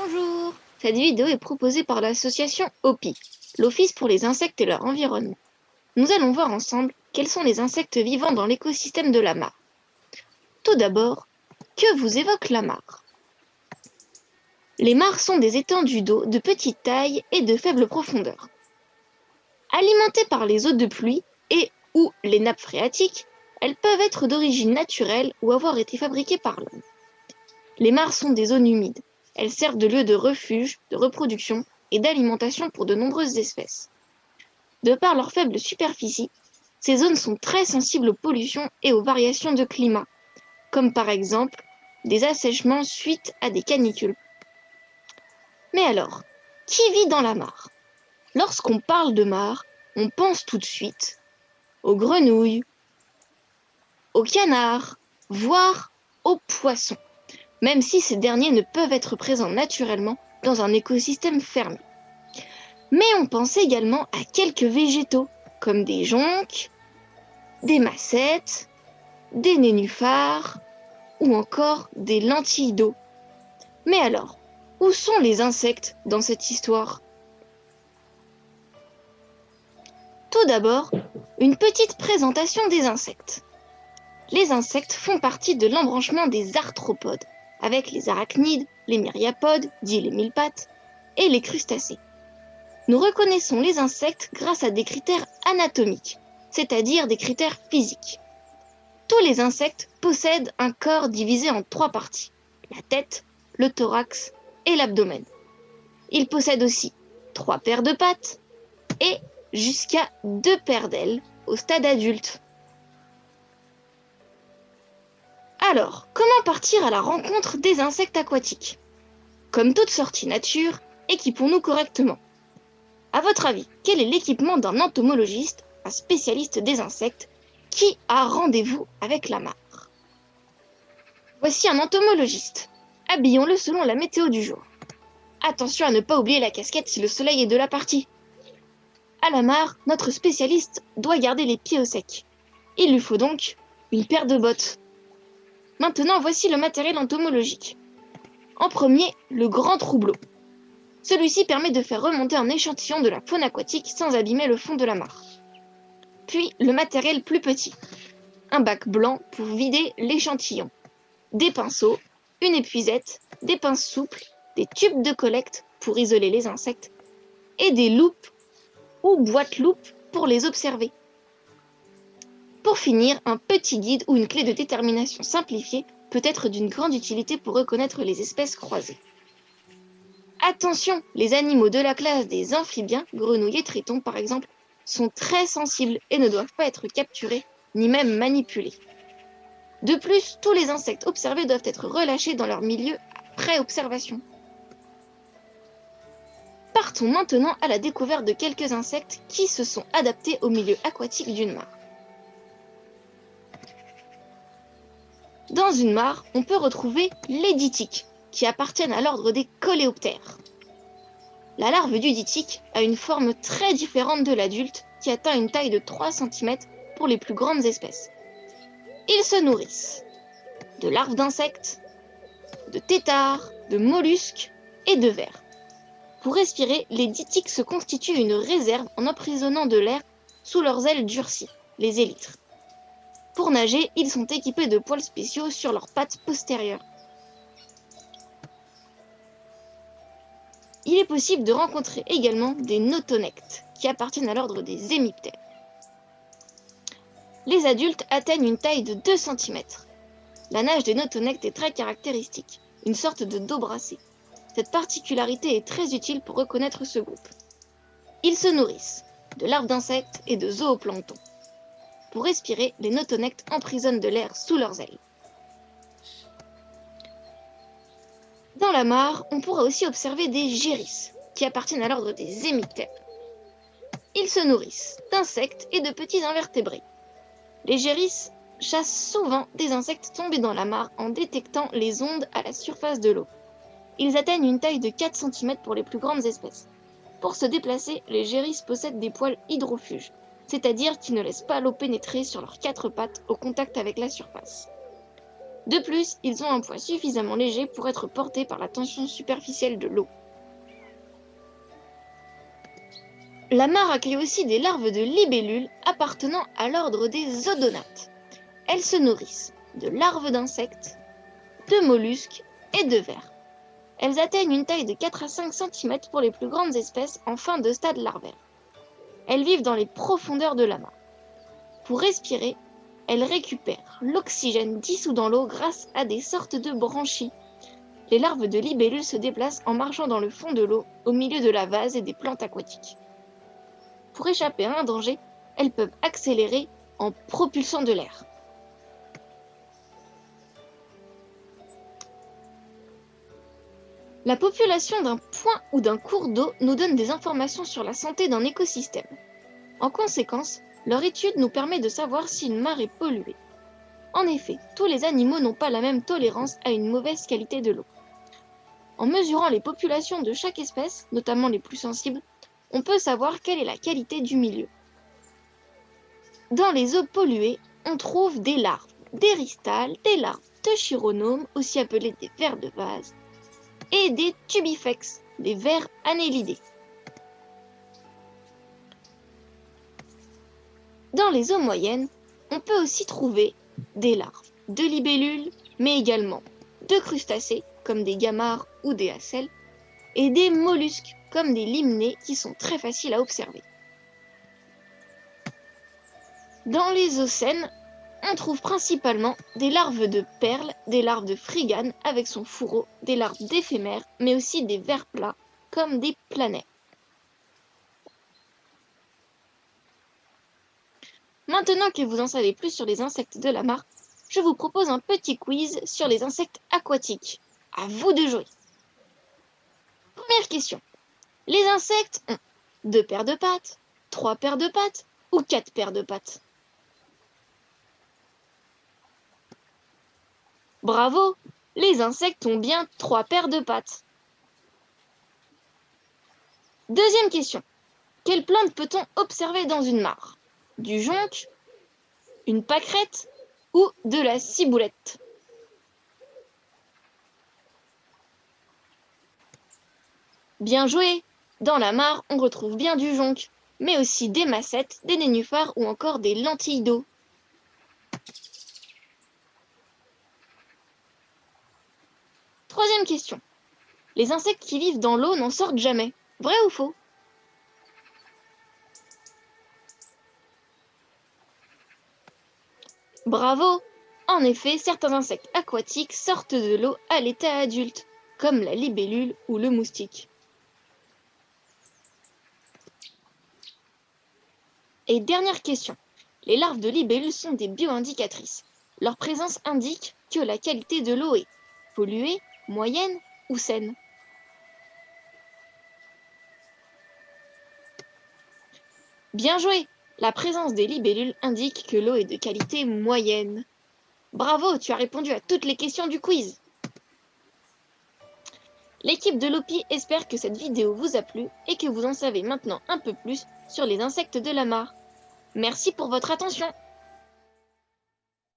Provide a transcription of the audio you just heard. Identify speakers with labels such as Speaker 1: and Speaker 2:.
Speaker 1: Bonjour! Cette vidéo est proposée par l'association OPI, l'Office pour les insectes et leur environnement. Nous allons voir ensemble quels sont les insectes vivants dans l'écosystème de la mare. Tout d'abord, que vous évoque la mare? Les mares sont des étendues d'eau de petite taille et de faible profondeur. Alimentées par les eaux de pluie et ou les nappes phréatiques, elles peuvent être d'origine naturelle ou avoir été fabriquées par l'homme. Les mares sont des zones humides. Elles servent de lieu de refuge, de reproduction et d'alimentation pour de nombreuses espèces. De par leur faible superficie, ces zones sont très sensibles aux pollutions et aux variations de climat, comme par exemple des assèchements suite à des canicules. Mais alors, qui vit dans la mare? Lorsqu'on parle de mare, on pense tout de suite aux grenouilles, aux canards, voire aux poissons, même si ces derniers ne peuvent être présents naturellement dans un écosystème fermé. Mais on pense également à quelques végétaux, comme des jonques, des massettes, des nénuphars, ou encore des lentilles d'eau. Mais alors, où sont les insectes dans cette histoire? Tout d'abord, une petite présentation des insectes. Les insectes font partie de l'embranchement des arthropodes, avec les arachnides, les myriapodes, dits les mille pattes, et les crustacés. Nous reconnaissons les insectes grâce à des critères anatomiques, c'est-à-dire des critères physiques. Tous les insectes possèdent un corps divisé en 3 parties, la tête, le thorax et l'abdomen. Ils possèdent aussi 3 paires de pattes et jusqu'à 2 paires d'ailes au stade adulte. Alors, comment partir à la rencontre des insectes aquatiques? Comme toute sortie nature, équipons-nous correctement. À votre avis, quel est l'équipement d'un entomologiste, un spécialiste des insectes, qui a rendez-vous avec la mare? Voici un entomologiste. Habillons-le selon la météo du jour. Attention à ne pas oublier la casquette si le soleil est de la partie. À la mare, notre spécialiste doit garder les pieds au sec. Il lui faut donc une paire de bottes. Maintenant, voici le matériel entomologique. En premier, le grand troubleau. Celui-ci permet de faire remonter un échantillon de la faune aquatique sans abîmer le fond de la mare. Puis, le matériel plus petit. Un bac blanc pour vider l'échantillon. Des pinceaux, une épuisette, des pinces souples, des tubes de collecte pour isoler les insectes et des loupes ou boîtes-loupes pour les observer. Pour finir, un petit guide ou une clé de détermination simplifiée peut être d'une grande utilité pour reconnaître les espèces croisées. Attention, les animaux de la classe des amphibiens, grenouilles et tritons par exemple, sont très sensibles et ne doivent pas être capturés ni même manipulés. De plus, tous les insectes observés doivent être relâchés dans leur milieu après observation. Partons maintenant à la découverte de quelques insectes qui se sont adaptés au milieu aquatique d'une mare. Dans une mare, on peut retrouver les dittiques, qui appartiennent à l'ordre des coléoptères. La larve du dittique a une forme très différente de l'adulte, qui atteint une taille de 3 cm pour les plus grandes espèces. Ils se nourrissent de larves d'insectes, de têtards, de mollusques et de vers. Pour respirer, les dittiques se constituent une réserve en emprisonnant de l'air sous leurs ailes durcies, les élytres. Pour nager, ils sont équipés de poils spéciaux sur leurs pattes postérieures. Il est possible de rencontrer également des notonectes, qui appartiennent à l'ordre des hémiptères. Les adultes atteignent une taille de 2 cm. La nage des notonectes est très caractéristique, une sorte de dos brassé. Cette particularité est très utile pour reconnaître ce groupe. Ils se nourrissent de larves d'insectes et de zooplancton. Pour respirer, les notonectes emprisonnent de l'air sous leurs ailes. Dans la mare, on pourra aussi observer des gérisses, qui appartiennent à l'ordre des hémiptères. Ils se nourrissent d'insectes et de petits invertébrés. Les gérisses chassent souvent des insectes tombés dans la mare en détectant les ondes à la surface de l'eau. Ils atteignent une taille de 4 cm pour les plus grandes espèces. Pour se déplacer, les gérisses possèdent des poils hydrofuges, c'est-à-dire qu'ils ne laissent pas l'eau pénétrer sur leurs 4 pattes au contact avec la surface. De plus, ils ont un poids suffisamment léger pour être portés par la tension superficielle de l'eau. La mare accueille aussi des larves de libellules appartenant à l'ordre des odonates. Elles se nourrissent de larves d'insectes, de mollusques et de vers. Elles atteignent une taille de 4 à 5 cm pour les plus grandes espèces en fin de stade larvaire. Elles vivent dans les profondeurs de la mare. Pour respirer, elles récupèrent l'oxygène dissous dans l'eau grâce à des sortes de branchies. Les larves de libellules se déplacent en marchant dans le fond de l'eau, au milieu de la vase et des plantes aquatiques. Pour échapper à un danger, elles peuvent accélérer en propulsant de l'air. La population d'un point ou d'un cours d'eau nous donne des informations sur la santé d'un écosystème. En conséquence, leur étude nous permet de savoir si une mare est polluée. En effet, tous les animaux n'ont pas la même tolérance à une mauvaise qualité de l'eau. En mesurant les populations de chaque espèce, notamment les plus sensibles, on peut savoir quelle est la qualité du milieu. Dans les eaux polluées, on trouve des larves d'éristales, des larves de chironomes, aussi appelées des vers de vase, et des tubifex, des vers annélidés. Dans les eaux moyennes, on peut aussi trouver des larves de libellules, mais également de crustacés, comme des gamarres ou des hacelles, et des mollusques, comme des limnés, qui sont très faciles à observer. Dans les eaux saines, on trouve principalement des larves de perles, des larves de frigane avec son fourreau, des larves d'éphémères, mais aussi des vers plats, comme des planaires. Maintenant que vous en savez plus sur les insectes de la mare, je vous propose un petit quiz sur les insectes aquatiques. À vous de jouer. Première question. Les insectes ont 2 paires de pattes, 3 paires de pattes ou 4 paires de pattes? Bravo! Les insectes ont bien 3 paires de pattes. Deuxième question. Quelle plante peut-on observer dans une mare? Du jonc, une pâquerette ou de la ciboulette? Bien joué! Dans la mare, on retrouve bien du jonc, mais aussi des massettes, des nénuphars ou encore des lentilles d'eau. Troisième question. Les insectes qui vivent dans l'eau n'en sortent jamais. Vrai ou faux? Bravo! En effet, certains insectes aquatiques sortent de l'eau à l'état adulte, comme la libellule ou le moustique. Et dernière question. Les larves de libellules sont des bioindicatrices. Leur présence indique que la qualité de l'eau est polluée, moyenne ou saine. Bien joué! La présence des libellules indique que l'eau est de qualité moyenne. Bravo, tu as répondu à toutes les questions du quiz. L'équipe de Lopi espère que cette vidéo vous a plu et que vous en savez maintenant un peu plus sur les insectes de la mare. Merci pour votre attention.